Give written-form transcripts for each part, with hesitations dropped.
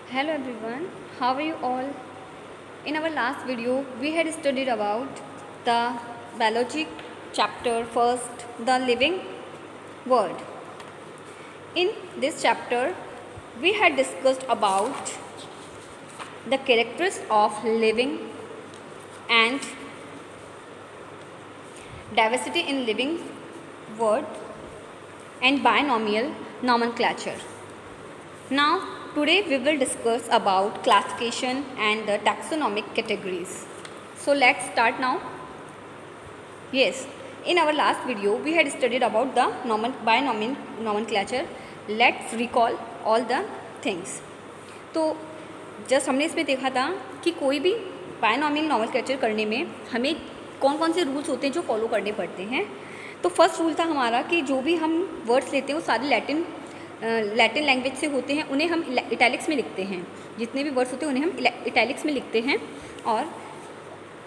Hello everyone, how are you all? In our last video, we had studied about the biology chapter first, the living world. In this chapter, we had discussed about the characters of living and diversity in living world and binomial nomenclature. Now, today we will discuss about classification and the taxonomic categories. So let's start now. Yes, in our last video we had studied about the binomial nomenclature. Let's recall all the things. तो just हमने इसमें देखा था कि कोई भी binomial nomenclature करने में हमें कौन कौन से रूल्स होते हैं जो फॉलो करने पड़ते हैं. तो फर्स्ट रूल था हमारा कि जो भी हम वर्ड्स लेते हैं वो सारे लैटिन लैंग्वेज से होते हैं, उन्हें हम इटैलिक्स में लिखते हैं. जितने भी वर्ड्स होते हैं उन्हें हम इटैलिक्स में लिखते हैं और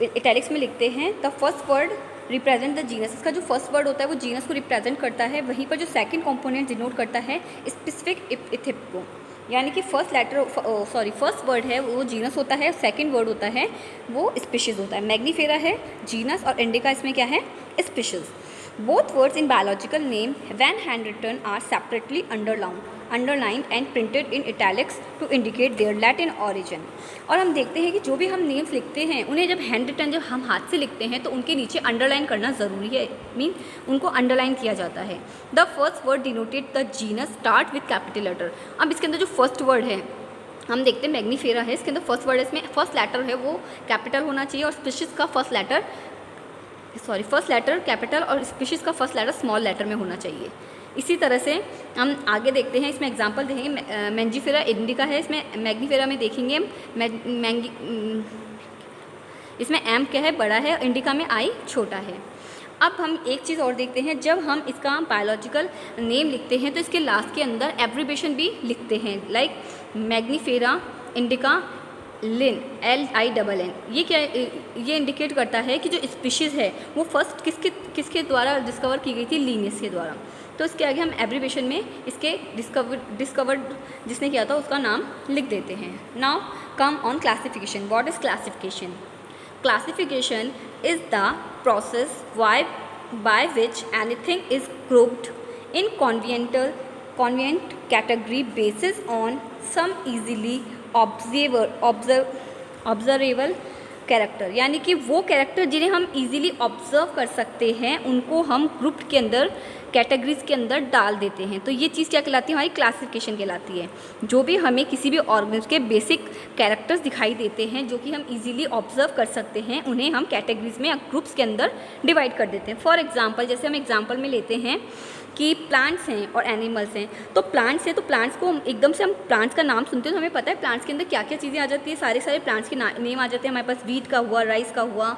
इटैलिक्स में लिखते हैं. The first word represent the genus. इसका जो फर्स्ट वर्ड होता है वो जीनस को रिप्रेजेंट करता है. वहीं पर जो सेकंड कंपोनेंट डिनोट करता है स्पेसिफिक एपिथेट को, यानी कि फर्स्ट वर्ड है वो जीनस होता है, सेकंड वर्ड होता है वो स्पीशीज़ होता है. मैग्नीफेरा है जीनस और इंडिका इसमें क्या है, species. Both words in biological name when handwritten are separately underlined and printed in italics to indicate their Latin origin. और हम देखते हैं कि जो भी हम नेम्स लिखते हैं उन्हें जब हैंड रिटन जब हम हाथ से लिखते हैं तो उनके नीचे अंडरलाइन करना ज़रूरी है. उनको अंडरलाइन किया जाता है. The first word denoted the genus start with capital letter. अब इसके अंदर जो फर्स्ट वर्ड है हम देखते हैं मैग्नीफेरा है, इसके अंदर फर्स्ट वर्ड है, इसमें फर्स्ट लेटर है वो कैपिटल होना चाहिए और स्पीशीज़ का फर्स्ट लेटर कैपिटल और स्पीशीज़ का फर्स्ट लेटर स्मॉल लेटर में होना चाहिए. इसी तरह से हम आगे देखते हैं, इसमें एग्जांपल देखेंगे. मैंजीफेरा इंडिका है, इसमें मैग्नीफेरा में देखेंगे इसमें एम क्या है, बड़ा है, इंडिका में आई छोटा है. अब हम एक चीज़ और देखते हैं, जब हम इसका बायोलॉजिकल नेम लिखते हैं तो इसके लास्ट के अंदर एब्रिवेशन भी लिखते हैं. लाइक मैग्नीफेरा इंडिका लिन LINN. ये क्या, ये इंडिकेट करता है कि जो स्पीशीज़ है वो फर्स्ट किसके द्वारा डिस्कवर की गई थी, लीनियस के द्वारा. तो इसके आगे हम एब्रिवेशन में इसके डिस्कवर्ड जिसने किया था उसका नाम लिख देते हैं. Now come on classification. What is classification? Classification is the process by which anything is grouped in convenient category basis on some easily observable character. यानी कि वो कैरेक्टर जिन्हें हम इजीली ऑब्जर्व कर सकते हैं उनको हम ग्रुप के अंदर कैटेगरीज के अंदर डाल देते हैं. तो ये चीज़ क्या कहलाती है, हमारी क्लासिफिकेशन कहलाती है. जो भी हमें किसी भी ऑर्गेनिज्म के बेसिक कैरेक्टर्स दिखाई देते हैं जो कि हम इजीली ऑब्जर्व कर सकते हैं उन्हें हम कैटेगरीज में या ग्रुप्स के अंदर डिवाइड कर देते हैं. फॉर एग्जांपल, जैसे हम एग्जांपल में लेते हैं कि प्लांट्स हैं और एनिमल्स हैं. तो प्लांट्स हैं तो प्लांट्स को एकदम से हम प्लांट्स का नाम सुनते हैं तो हमें पता है प्लांट्स के अंदर क्या क्या चीज़ें आ जाती है. सारे प्लांट्स के नेम आ जाते हैं हमारे पास. वीट का हुआ, राइस का हुआ,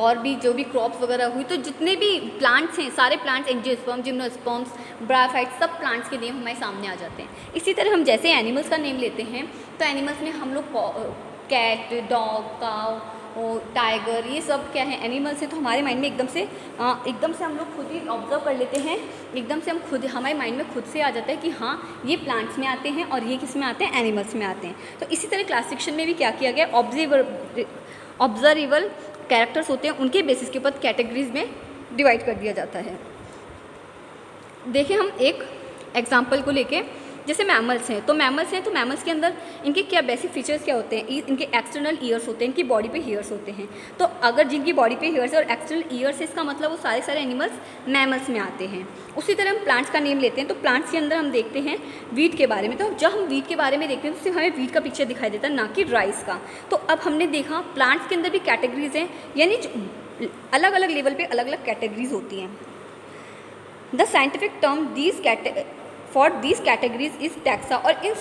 और भी जो भी क्रॉप्स वगैरह हुई. तो जितने भी प्लांट्स हैं सारे प्लांट्स, एंजियोस्पर्म, जिम्नोस्पर्म्स, ब्रायोफाइट, सब प्लांट्स के नेम हमारे सामने आ जाते हैं. इसी तरह हम जैसे एनिमल्स का नेम लेते हैं तो एनिमल्स में हम लोग कैट, डॉग, काउ, टाइगर, ये सब क्या है, एनिमल्स हैं. तो हमारे माइंड में एकदम से हम लोग खुद ही ऑब्जर्व कर लेते हैं. एकदम से हमारे माइंड में खुद से आ जाता है कि हाँ ये प्लांट्स में आते हैं और ये किस में आते हैं, एनिमल्स में आते हैं. तो इसी तरह क्लासिफिकेशन में भी क्या किया गया, ऑब्जर्वेबल कैरेक्टर्स होते हैं उनके बेसिस के ऊपर कैटेगरीज में डिवाइड कर दिया जाता है. देखिए हम एक एग्जांपल को लेके, जैसे मैमल्स हैं तो मैमल्स के अंदर इनके क्या बेसिक फीचर्स क्या होते हैं. इनके एक्सटर्नल ईयर्स होते हैं, इनकी बॉडी पे हेयर्स होते हैं. तो अगर जिनकी बॉडी पे हेयर्स है और एक्सटर्नल ईयर्स है इसका मतलब वो सारे एनिमल्स मैमल्स में आते हैं. उसी तरह हम प्लांट्स का नेम लेते हैं तो प्लांट्स के अंदर हम देखते हैं वीट के बारे में. तो जब हम वीट के बारे में देखते हैं तो सिर्फ हमें वीट का पिक्चर दिखाई देता है, ना कि राइस का. तो अब हमने देखा प्लांट्स के अंदर भी कैटेगरीज हैं, यानी अलग अलग लेवल पे अलग अलग कैटेगरीज होती हैं. The scientific term for these categories is taxa. और इन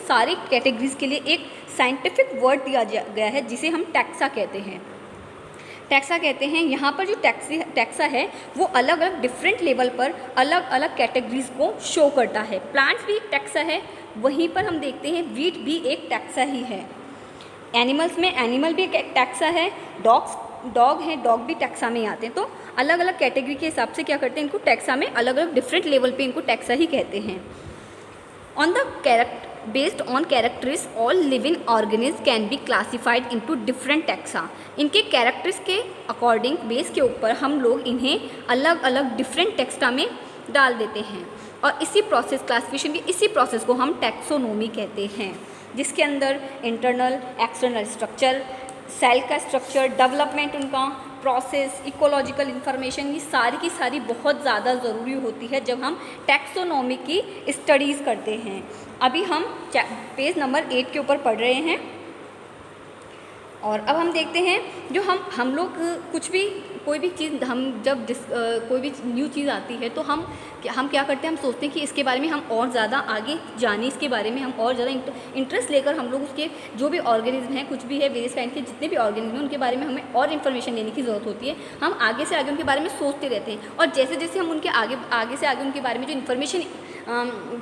सारी कैटेगरीज के लिए एक साइंटिफिक वर्ड दिया गया है जिसे हम टैक्सा कहते हैं. यहाँ पर जो टैक्सा है वो अलग अलग डिफरेंट लेवल पर अलग अलग कैटेगरीज को शो करता है. प्लांट्स भी एक टैक्सा है, वहीं पर हम देखते हैं वीट भी एक टैक्सा ही है. एनिमल्स में एनिमल भी एक टैक्सा है, डॉग हैं, डॉग भी टैक्सा में आते हैं. तो अलग अलग कैटेगरी के हिसाब से क्या करते हैं, इनको टैक्सा में अलग अलग डिफरेंट लेवल पे इनको टैक्सा ही कहते हैं. On the based on characteristics, all living organisms can be classified into different taxa. इनके कैरेक्टर्स के अकॉर्डिंग बेस के ऊपर हम लोग इन्हें अलग अलग डिफरेंट टेक्स्टा में डाल देते हैं और इसी प्रोसेस क्लासिफिकेशन की इसी प्रोसेस को हम टैक्सोनॉमी कहते हैं, जिसके अंदर इंटरनल एक्सटर्नल स्ट्रक्चर, सेल का स्ट्रक्चर, डेवलपमेंट, उनका प्रोसेस, इकोलॉजिकल इंफॉर्मेशन, ये सारी की सारी बहुत ज़्यादा ज़रूरी होती है जब हम टैक्सोनॉमी की स्टडीज़ करते हैं। अभी हम पेज नंबर 8 के ऊपर पढ़ रहे हैं और अब हम देखते हैं जो हम लोग कुछ भी कोई भी चीज़ हम जब कोई भी न्यू चीज़ आती है तो हम क्या करते हैं, हम सोचते हैं कि इसके बारे में हम और ज़्यादा आगे जाने, इसके बारे में हम और ज़्यादा इंटरेस्ट लेकर हम लोग उसके जो भी ऑर्गेनिज्म हैं, कुछ भी है वेरियस काइंड के जितने भी ऑर्गेनिज्म हैं उनके बारे में हमें और इन्फॉर्मेशन लेने की ज़रूरत होती है। हम आगे से आगे उनके बारे में सोचते रहते हैं और जैसे जैसे हम उनके आगे से आगे उनके बारे में जो इन्फॉर्मेशन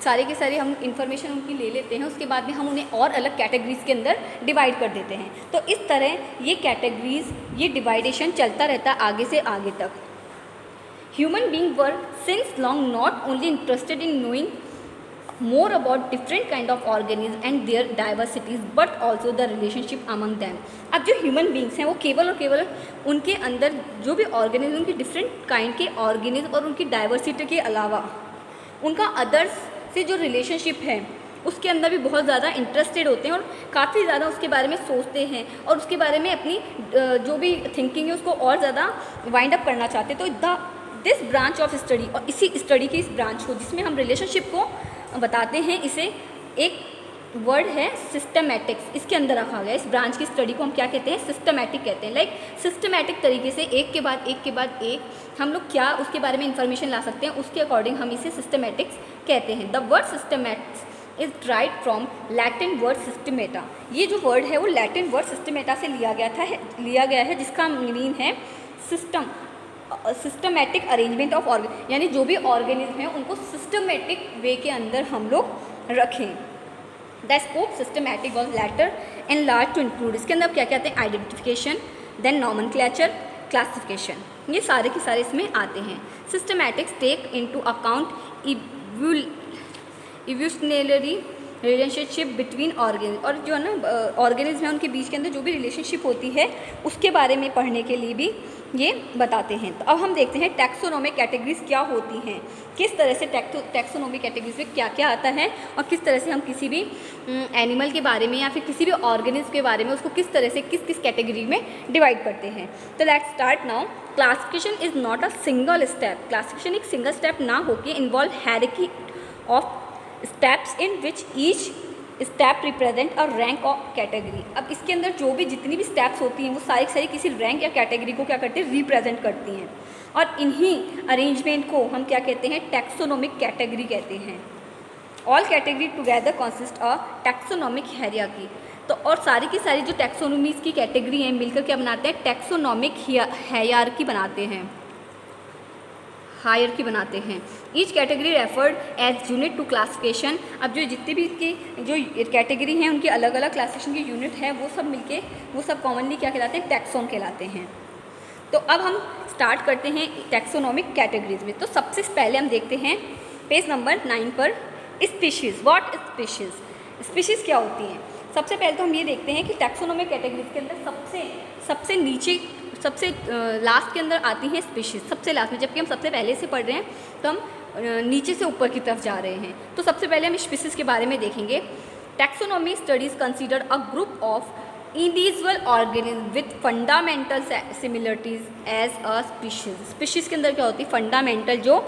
सारे के सारे हम इन्फॉर्मेशन उनकी ले लेते हैं, उसके बाद में हम उन्हें और अलग कैटेगरीज़ के अंदर डिवाइड कर देते हैं। तो इस तरह ये कैटेगरीज़, ये डिवाइडेशन चलता रहता है आगे से आगे तक। Human being were since long not only interested in knowing more about different kind of organisms and their diversities but also the relationship among them। अब जो ह्यूमन बींग्स हैं वो केवल और केवल उनके अंदर जो भी ऑर्गेनिज्म, उनके डिफरेंट काइंड के ऑर्गेनिज्म और उनकी डाइवर्सिटी के अलावा उनका अदर्स से जो रिलेशनशिप है उसके अंदर भी बहुत ज़्यादा इंटरेस्टेड होते हैं और काफ़ी ज़्यादा उसके बारे में सोचते हैं और उसके बारे में अपनी जो भी थिंकिंग है उसको और ज़्यादा वाइंड अप करना चाहते हैं। तो दिस ब्रांच ऑफ स्टडी, और इसी स्टडी की इस ब्रांच को जिसमें हम रिलेशनशिप को बताते हैं, इसे एक वर्ड है सिस्टमैटिक्स, इसके अंदर रखा गया। इस ब्रांच की स्टडी को हम क्या कहते हैं, सिस्टमैटिक कहते हैं। लाइक सिस्टमैटिक तरीके से एक के बाद एक हम लोग क्या उसके बारे में इंफॉर्मेशन ला सकते हैं, उसके अकॉर्डिंग हम इसे सिस्टमैटिक्स कहते हैं। The word systematics is derived from Latin word systemata. ये जो वर्ड है वो लैटिन वर्ड सिस्टमेटा से लिया गया है जिसका मीनिंग है सिस्टमैटिक अरेंजमेंट ऑफ ऑर्गन, यानी जो भी ऑर्गेनिज्म है उनको सिस्टमेटिक वे के अंदर हम लोग रखें। The scope systematic was later and large to include, इसके अंदर क्या कहते हैं, आइडेंटिफिकेशन, देन नॉमेनक्लेचर, क्लासिफिकेशन, ये सारे के सारे इसमें आते हैं। Systematics take into account evolutionary relationship between organism, और जो है ना ऑर्गेनिज्म है उनके बीच के अंदर जो भी रिलेशनशिप होती है उसके बारे में पढ़ने के लिए भी ये बताते हैं। तो अब हम देखते हैं टैक्सोनॉमिक कैटेगरीज क्या होती हैं, किस तरह से टैक्सोनॉमिक कैटेगरीज में क्या क्या आता है और किस तरह से हम किसी भी एनिमल के बारे में या फिर किसी भी ऑर्गेनिज्म के बारे में उसको किस तरह से किस किस कैटेगरी में डिवाइड करते हैं। तो let's start now. Classification is not a single step, classification एक सिंगल स्टेप ना होकर involve hierarchy of steps in which each step represent a rank of category. अब इसके अंदर जो भी जितनी भी स्टेप्स होती हैं वो सारी किसी रैंक या कैटेगरी को क्या करती हैं, रिप्रेजेंट करती हैं, और इन्हीं अरेंजमेंट को हम क्या कहते हैं, टैक्सोनॉमिक कैटेगरी कहते हैं। ऑल कैटेगरी टुगेदर कंसिस्ट अ टैक्सोनॉमिक हायरार्की। तो और सारी की सारी जो टैक्सोनॉमीज की कैटेगरी हैं मिलकर क्या बनाते हैं, टैक्सोनॉमिक हायरार्की बनाते हैं। Each category referred as unit to classification. अब जो जितनी भी इसकी जो कैटेगरी हैं उनकी अलग अलग क्लासिफिकेशन की यूनिट है वो सब कॉमनली क्या कहलाते हैं, टैक्सोन कहलाते हैं। तो अब हम स्टार्ट करते हैं टैक्सोनॉमिक कैटेगरीज में। तो सबसे पहले हम देखते हैं पेज नंबर 9 पर स्पीशीज़। व्हाट स्पीशीज़, स्पीशीज़ क्या होती हैं। सबसे पहले तो हम ये देखते हैं कि टैक्सोनॉमिक कैटेगरीज के अंदर सबसे नीचे सबसे लास्ट के अंदर आती हैं स्पीशीज़, सबसे लास्ट में, जबकि हम सबसे पहले से पढ़ रहे हैं तो हम नीचे से ऊपर की तरफ जा रहे हैं। तो सबसे पहले हम स्पीशीज़ के बारे में देखेंगे। Taxonomy studies consider a group of individual organism with fundamental similarities as a species. Species के अंदर क्या होती है, फंडामेंटल जो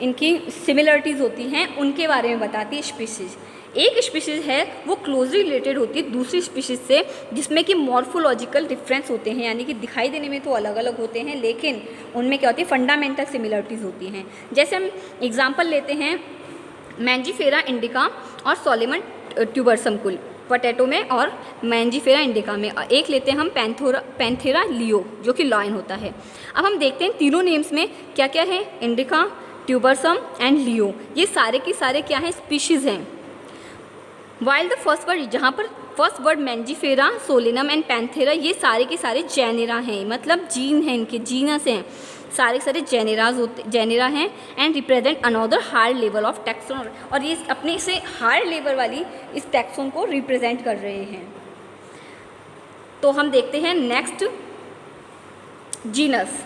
इनकी सिमिलरिटीज़ होती हैं उनके बारे में बताती है स्पीशीज़। एक स्पीशीज़ है वो क्लोजली रिलेटेड होती है दूसरी स्पीशीज़ से, जिसमें कि मॉर्फोलॉजिकल डिफरेंस होते हैं, यानी कि दिखाई देने में तो अलग अलग होते हैं लेकिन उनमें क्या होती है, फंडामेंटल सिमिलरिटीज़ होती हैं। जैसे हम एग्जांपल लेते हैं मैंजीफेरा इंडिका और सोलेमन ट्यूबरसम पोटैटो में और मैंजीफेरा इंडिका में। एक लेते हैं हम पैंथेरा लियो जो कि लॉयन होता है। अब हम देखते हैं तीनों नेम्स में क्या क्या है, इंडिका, ट्यूबरसम एंड लियो, ये सारे के सारे क्या हैं, स्पीशीज़ हैं। वाइल द फर्स्ट वर्ड, जहाँ पर first word Mangifera, Solanum and Panthera, ये सारे के सारे जेनेरा हैं, मतलब जीन हैं, इनके जीनस हैं, सारे के सारे जेनेरा हैं and represent another higher level of taxon, और ये अपने से हायर लेवल वाली इस टैक्सोन को रिप्रेजेंट कर रहे हैं। तो हम देखते हैं next genus.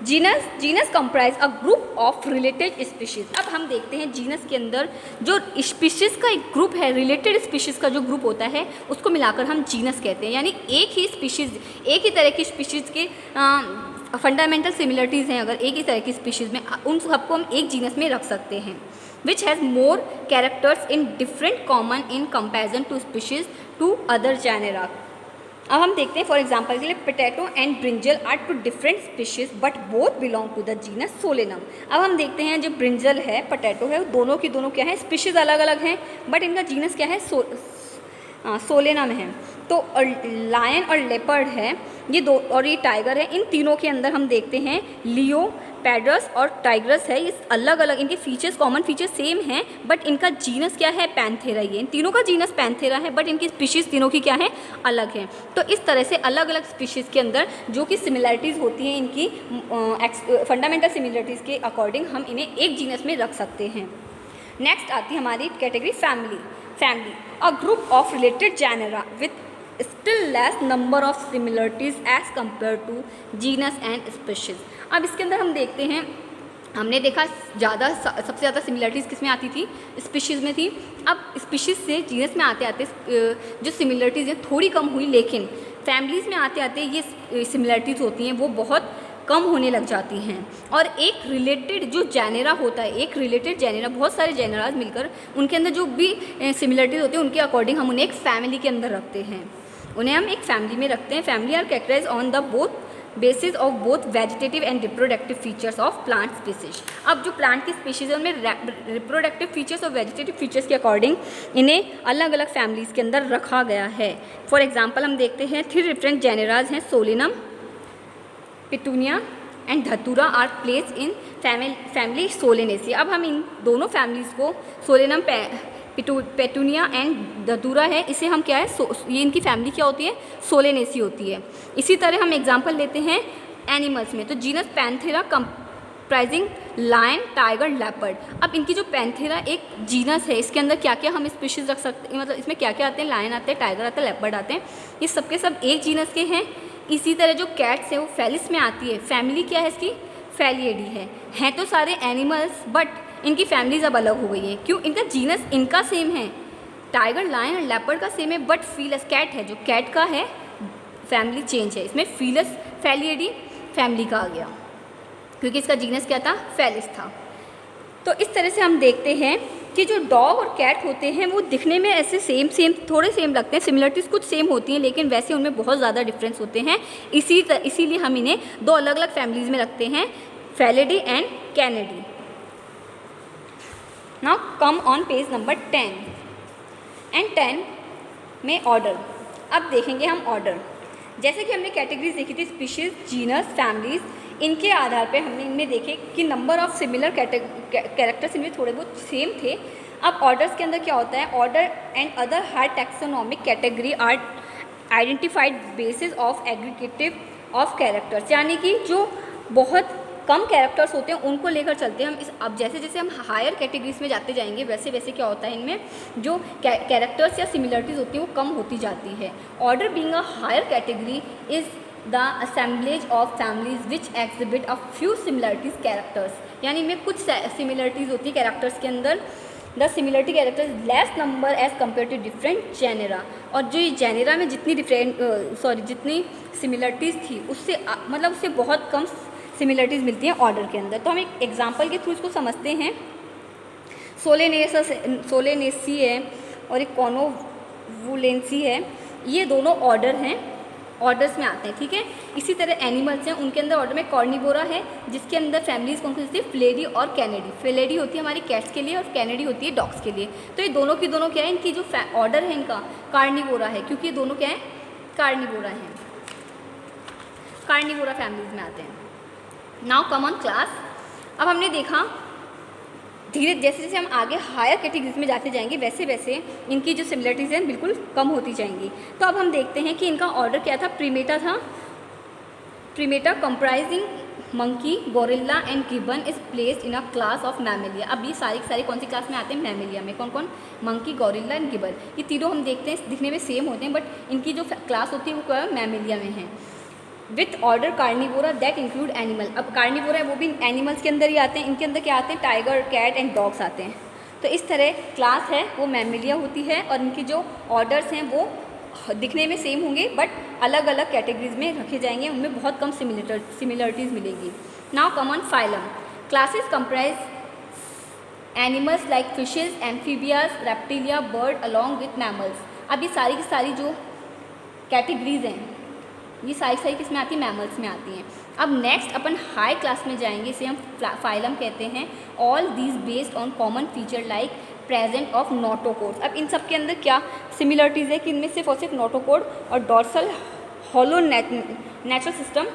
Genus comprise a group of related species. अब हम देखते हैं जीनस के अंदर जो स्पीशीज़ का एक ग्रुप है, रिलेटेड स्पीशीज़ का जो ग्रुप होता है उसको मिलाकर हम जीनस कहते हैं। यानी एक ही स्पीशीज़, एक ही तरह की स्पीशीज़ के फंडामेंटल सिमिलरिटीज़ हैं, अगर एक ही तरह की स्पीशीज़ में, उन सबको हम एक जीनस में रख सकते हैं। Which has more characters in different common in comparison to species to other genera. अब हम देखते हैं फॉर एग्जांपल के लिए potato and brinjal are two different species but both belong to the genus Solanum. अब हम देखते हैं जो ब्रिंजल है, पोटैटो है, दोनों की दोनों क्या है, स्पीशीज अलग अलग हैं बट इनका जीनस क्या है, सोलेनम है। तो लायन और लेपर्ड है ये दो, और ये टाइगर है, इन तीनों के अंदर हम देखते हैं लियो पैड्रस और टाइग्रस है, ये अलग अलग, इनके फीचर्स, कॉमन फीचर्स सेम हैं बट इनका जीनस क्या है, पैंथेरा। ये इन तीनों का जीनस पैंथेरा है बट इनकी स्पीशीज़ तीनों की क्या है, अलग है। तो इस तरह से अलग अलग स्पीशीज़ के अंदर जो कि सिमिलरिटीज़ होती हैं, इनकी फंडामेंटल सिमिलरिटीज़ के अकॉर्डिंग हम इन्हें एक जीनस में रख सकते हैं। नेक्स्ट आती है हमारी category family. A group of related genera with still less number of similarities as compare to genus and species. अब इसके अंदर हम देखते हैं, हमने देखा सबसे ज़्यादा सिमिलरिटीज़ किस में आती थी, स्पीशीज़ में थी। अब स्पीशीज़ से जीनस में आते आते जो सिमिलरिटीज़ हैं थोड़ी कम हुई, लेकिन फैमिलीज़ में आते आते ये सिमिलरिटीज़ होती हैं वो बहुत कम होने लग जाती हैं। और एक रिलेटेड जो जेनेरा होता है, एक रिलेटेड जेनेरा, बहुत सारे जेनेराज मिलकर उनके अंदर जो भी सिमिलरिटीज़ होती हैं उनके अकॉर्डिंग हम उन्हें एक फैमिली के अंदर रखते हैं, उन्हें हम एक फैमिली में रखते हैं। Family are characterize on the both basis of both vegetative and reproductive features of plant species. अब जो प्लांट की स्पीशीज़ है उनमें रिप्रोडक्टिव फीचर्स और वेजिटेटिव फीचर्स के अकॉर्डिंग इन्हें अलग अलग फैमिलीज़ के अंदर रखा गया है। फॉर एग्जांपल हम देखते हैं 3 डिफरेंट जेनेराज हैं, Solanum, Petunia and Datura are place in family Solanaceae. अब हम इन दोनों फैमिलीज़ को, सोलेनम, पेटूनिया एंड धतूरा है, इसे हम क्या है, ये इनकी फैमिली क्या होती है, सोलेनेसी होती है। इसी तरह हम एग्जांपल लेते हैं एनिमल्स में, तो genus Panthera comprising lion, tiger, leopard. अब इनकी जो पैंथेरा एक जीनस है, इसके अंदर क्या क्या हम स्पीशीज़ रख सकते हैं, मतलब इसमें क्या क्या आते हैं, लायन आते हैं, टाइगर आते हैं, लेपर्ड आते हैं, ये सबके सब एक जीनस के हैं। इसी तरह जो कैट्स है वो फेलिस में आती है, फैमिली क्या है इसकी, फेलिएडी हैं तो सारे एनिमल्स बट इनकी फैमिलीज अब अलग हो गई हैं। क्यों, इनका जीनस इनका सेम है, टाइगर, लायन और लेपर्ड का सेम है, बट फीलस कैट है, जो कैट का है फैमिली चेंज है, इसमें फीलस फेलिएडी फैमिली का आ गया क्योंकि इसका जीनस क्या था, फेलिस था। तो इस तरह से हम देखते हैं कि जो डॉग और कैट होते हैं वो दिखने में ऐसे सेम थोड़े सेम लगते हैं, सिमिलरिटीज़ कुछ सेम होती हैं, लेकिन वैसे उनमें बहुत ज़्यादा डिफरेंस होते हैं। इसीलिए हम इन्हें 2 अलग अलग फैमिलीज़ में रखते हैं, Felidae and Canidae. Now come on page number 10 and 10 में ऑर्डर। अब देखेंगे हम ऑर्डर, जैसे कि हमने कैटेगरीज देखी थी, स्पीशीज़, जीनस, फैमिलीज़, इनके आधार पे हमने इनमें देखे कि नंबर ऑफ सिमिलर कैरेक्टर्स इनमें थोड़े बहुत सेम थे। अब ऑर्डर्स के अंदर क्या होता है, order and other high taxonomic category are identified basis of aggregative of characters, यानी कि जो बहुत कम कैरेक्टर्स होते हैं उनको लेकर चलते हैं हम। अब जैसे जैसे हम हायर कैटेगरीज में जाते जाएंगे वैसे वैसे क्या होता है, इनमें जो कैरेक्टर्स या सिमिलरिटीज़ होती हैं वो कम होती जाती है। Order being a higher category is the assemblage of families which exhibit a few similarities characters, यानी इनमें कुछ सिमिलरिटीज़ होती है कैरेक्टर्स के अंदर। The similarity characters less number as compare to different genera, और जो ये जेनेरा में जितनी सिमिलरिटीज़ थी उससे मतलब उससे बहुत कम सिमिलरिटीज़ मिलती हैं ऑर्डर के अंदर। तो हम एक एग्जांपल के थ्रू इसको समझते हैं। सोलेनेसी है और एक कॉनोवुलेंसी है, ये दोनों ऑर्डर हैं, ऑर्डर्स में आते हैं, ठीक है। इसी तरह एनिमल्स हैं, उनके अंदर ऑर्डर में कॉर्निवोरा है जिसके अंदर फैमिलीज़ कौन सी होती है, फ्लेडी और कैनेडी। फ्लेडी होती है हमारी कैट्स के लिए और कैनेडी होती है डॉग्स के लिए। तो ये दोनों की दोनों क्या है, इनकी जो ऑर्डर है इनका कार्निवोरा है, क्योंकि ये दोनों क्या है, कार्निवोरा हैं, कार्निवोरा फैमिलीज़ में आते हैं। Now come on class. अब हमने देखा धीरे जैसे जैसे हम आगे हायर कैटेगरीज में जाते जाएंगे वैसे वैसे इनकी जो सिमिलरिटीज़ हैं बिल्कुल कम होती जाएंगी। तो अब हम देखते हैं कि इनका ऑर्डर क्या था। प्रीमेटा था। Primata comprising monkey, gorilla and gibbon is placed in a class of Mammalia. अब ये सारे के सारे कौन सी क्लास में आते हैं? मैमेलिया में। कौन कौन? Monkey, gorilla and gibbon. ये तीनों हम देखते हैं दिखने में सेम होते हैं, बट इनकी जो क्लास होती है वो क्या मैमेलिया में है। With order Carnivora that include animal. अब कार्निवोरा है वो भी एनिमल्स के अंदर ही आते हैं। इनके अंदर क्या आते हैं? टाइगर, कैट एंड डॉग्स आते हैं। तो इस तरह क्लास है वो मैमेलिया होती है और इनकी जो ऑर्डर्स हैं वो दिखने में सेम होंगे बट अलग अलग कैटेगरीज में रखे जाएंगे, उनमें बहुत कम सिमिलरिटीज़ मिलेगी। Now come on phylum. Classes comprise animals like fishes, amphibias, reptilia, bird along with mammals. अब ये सारी की सारी जो कैटेगरीज हैं ये सारी किस में आती है? मैमल्स में आती हैं। अब नेक्स्ट अपन हाई क्लास में जाएंगे, इसे हम फाइलम कहते हैं। All these based on common feature like present of notochords. अब इन सब के अंदर क्या सिमिलरिटीज़ है कि इनमें सिर्फ और सिर्फ नोटोकोड और dorsal hollow natural system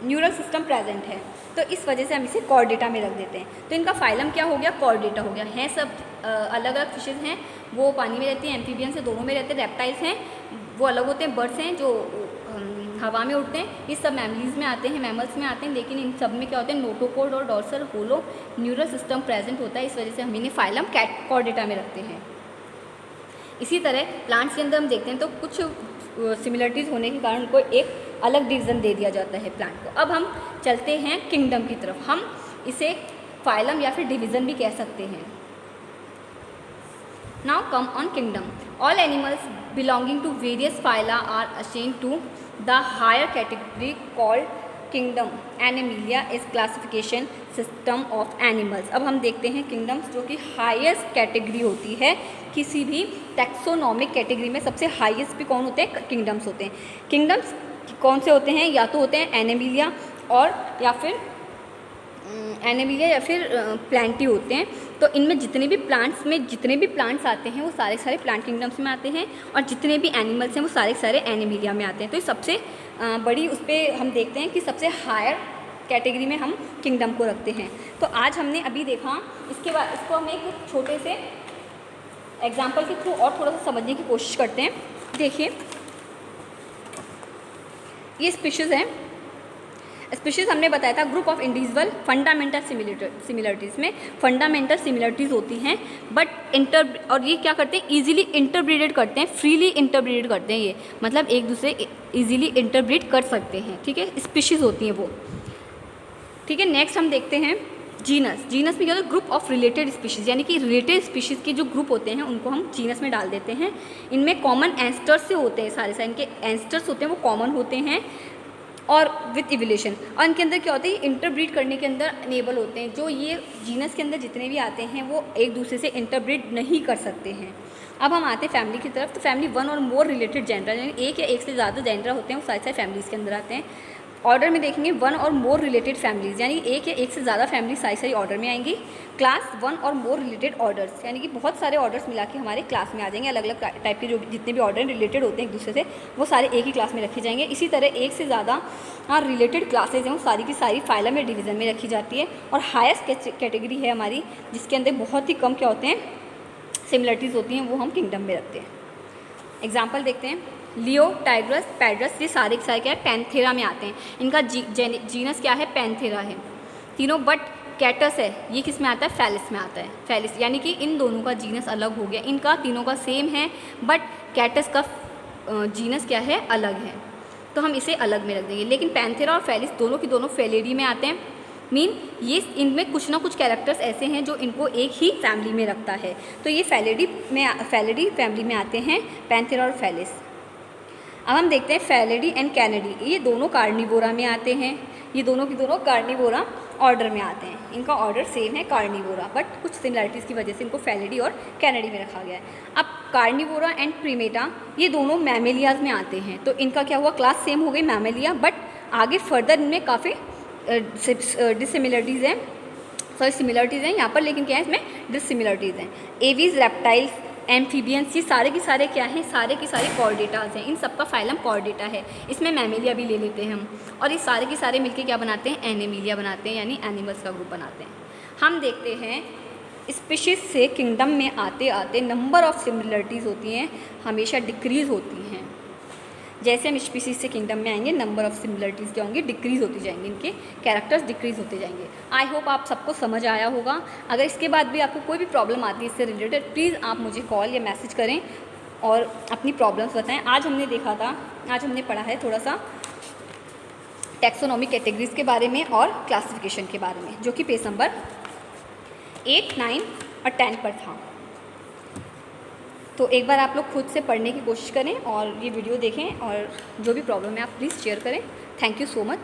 neural system present है। तो इस वजह से हम इसे कॉर्डेटा में रख देते हैं। तो इनका फाइलम क्या हो गया? कॉर्डेटा हो गया। हैं सब अलग अलग फिशेज हैं, वो पानी में रहती हैं, एम्फीबियन से दोनों में रहते हैं, रेप्टाइल्स हैं वो अलग होते हैं, बर्ड्स हैं जो हवा में उड़ते हैं, ये सब मैमलीज में आते हैं, मैमल्स में आते हैं। लेकिन इन सब में क्या होते हैं? नोटोकोड और डॉर्सल होलो न्यूरल सिस्टम प्रेजेंट होता है। इस वजह से हम इन्हें फाइलम कॉर्डेटा में रखते हैं। इसी तरह प्लांट्स के अंदर हम देखते हैं तो कुछ सिमिलरिटीज़ होने के कारण उनको एक अलग डिवीज़न दे दिया जाता है प्लांट को। अब हम चलते हैं किंगडम की तरफ। हम इसे फाइलम या फिर डिवीज़न भी कह सकते हैं। Now come on kingdom. All animals belonging to various phyla are assigned to the higher category called kingdom. Animalia is classification system of animals. अब हम देखते हैं किंगडम्स जो कि हाईएस्ट कैटेगरी होती है किसी भी टैक्सोनॉमिक कैटेगरी में। सबसे हाईएस्ट भी कौन होते हैं? किंगडम्स होते हैं। किंगडम्स कौन से होते हैं? या तो होते हैं एनिमिलिया और या फिर एनिमिलिया या फिर प्लांटी होते हैं। तो इनमें जितने भी प्लांट्स आते हैं वो सारे प्लांट किंगडम्स में आते हैं और जितने भी एनिमल्स हैं वो सारे एनिमिलिया में आते हैं। तो ये सबसे बड़ी उस पर हम देखते हैं कि सबसे हायर कैटेगरी में हम किंगडम को रखते हैं। तो आज हमने अभी देखा, इसके बाद इसको हम एक छोटे से एग्जाम्पल के थ्रू और थोड़ा सा समझने की कोशिश करते हैं। देखिए ये स्पीशीज़ है। स्पीशीज़ हमने बताया था group of individual fundamental similarities में फंडामेंटल सिमिलरिटीज़ होती हैं बट और ये क्या करते हैं? ईजिली इंटरब्रीडेड करते हैं, फ्रीली इंटरब्रीडेड करते हैं। ये मतलब एक दूसरे ईजिली इंटरब्रीड कर सकते हैं। ठीक है, स्पीशीज़ होती हैं वो। ठीक है, नेक्स्ट हम देखते हैं जीनस। जीनस में क्या होता है? ग्रुप ऑफ रिलेटेड स्पीशीज़, यानी कि रिलेटेड स्पीशीज़ के जो ग्रुप होते हैं उनको हम जीनस में डाल देते हैं। इनमें कॉमन एंस्टर्स से होते हैं, सारे इनके एंस्टर्स होते हैं वो कॉमन होते हैं और विथ इवोल्यूशन। और इनके अंदर क्या होता है? इंटरब्रीड करने के अंदर अनेबल होते हैं। जो ये जीनस के अंदर जितने भी आते हैं वो एक दूसरे से इंटरब्रीड नहीं कर सकते हैं। अब हम आते हैं फैमिली की तरफ। तो फैमिली वन और मोर रिलेटेड जेंडर, यानी एक या एक से ज़्यादा जेंडर होते हैं वो सारे फैमिलीज़ के अंदर आते हैं। ऑर्डर में देखेंगे वन और मोर रिलेटेड फैमिलीज़, यानी एक या एक से ज़्यादा फैमिली सारी ऑर्डर में आएंगी। क्लास वन और मोर रिलेटेड ऑर्डर्स, यानी कि बहुत सारे ऑर्डर्स मिला के हमारे क्लास में आ जाएंगे। अलग अलग टाइप के जो जितने भी ऑर्डर रिलेटेड होते हैं एक दूसरे से वो सारे एक ही क्लास में रखे जाएंगे। इसी तरह एक से ज़्यादा रिलेटेड क्लासेज हैं वो सारी की सारी फाइलम या डिवीज़न में रखी जाती है। और हाईएस्ट कैटेगरी है हमारी जिसके अंदर बहुत ही कम क्या होते हैं? सिमिलरिटीज़ होती हैं, वो हम किंगडम में रखते हैं। एग्जाम्पल देखते हैं। लियो, टाइग्रस, पैड्रस, ये सारे के सारे क्या है? पैंथेरा में आते हैं। इनका जीनस क्या है? पैंथेरा है तीनों। बट कैटस है ये किस में आता है? फैलिस में आता है। फैलिस यानी कि इन दोनों का जीनस अलग हो गया। इनका तीनों का सेम है बट कैटस का जीनस क्या है? अलग है, तो हम इसे अलग में रख देंगे। लेकिन पैंथेरा और फैलिस दोनों की दोनों फेलिडी में आते हैं। मीन ये इनमें कुछ ना कुछ कैरेक्टर्स ऐसे हैं जो इनको एक ही फैमिली में रखता है। तो ये फैलिडी फैमिली में आते हैं पैंथेरा और फैलिस। अब हम देखते हैं फैलिडी एंड कैनिडी, ये दोनों कार्निवोरा में आते हैं। ये दोनों की दोनों कार्निवोरा ऑर्डर में आते हैं। इनका ऑर्डर सेम है कार्निवोरा बट कुछ सिमिलरिटीज़ की वजह से इनको फैलिडी और कैनिडी में रखा गया है। अब कार्निवोरा एंड प्रीमेटा ये दोनों मैमेलियाज में आते हैं। तो इनका क्या हुआ? क्लास सेम हो गई मैमेलिया, बट आगे फर्दर इनमें काफ़ी डिसिमिलरिटीज़ हैं, सिमिलरिटीज़ हैं यहाँ पर, लेकिन क्या है इसमें डिसिमिलरिटीज़ हैं। एवीज, रेप्टाइल्स, एम्फीबियंस, ये सारे के सारे क्या हैं? सारे के सारे कॉर्डेटाज हैं। इन सबका फाइलम कॉर्डेटा है। इसमें मैमेलिया भी ले लेते हैं हम। और ये सारे के सारे मिलके क्या बनाते हैं? एनिमिलिया बनाते हैं, यानी एनिमल्स का ग्रुप बनाते हैं। हम देखते हैं स्पीशीज़ से किंगडम में आते आते नंबर ऑफ़ सिमिलरिटीज़ होती हैं हमेशा डिक्रीज़ होती हैं। जैसे हम स्पीशीज़ से किंगडम में आएंगे नंबर ऑफ़ सिमिलरिटीज़ क्या होंगी, डिक्रीज़ होती जाएंगी, इनके कैरेक्टर्स डिक्रीज़ होते जाएंगे। आई होप आप सबको समझ आया होगा। अगर इसके बाद भी आपको कोई भी प्रॉब्लम आती है इससे रिलेटेड, प्लीज़ आप मुझे कॉल या मैसेज करें और अपनी प्रॉब्लम्स बताएं। आज हमने पढ़ा है थोड़ा सा टैक्सोनॉमी कैटेगरीज़ के बारे में और क्लासिफिकेशन के बारे में, जो कि पेज नंबर 8, 9 और 10 पर था। तो एक बार आप लोग खुद से पढ़ने की कोशिश करें और ये वीडियो देखें, और जो भी प्रॉब्लम है आप प्लीज़ शेयर करें। Thank you so much.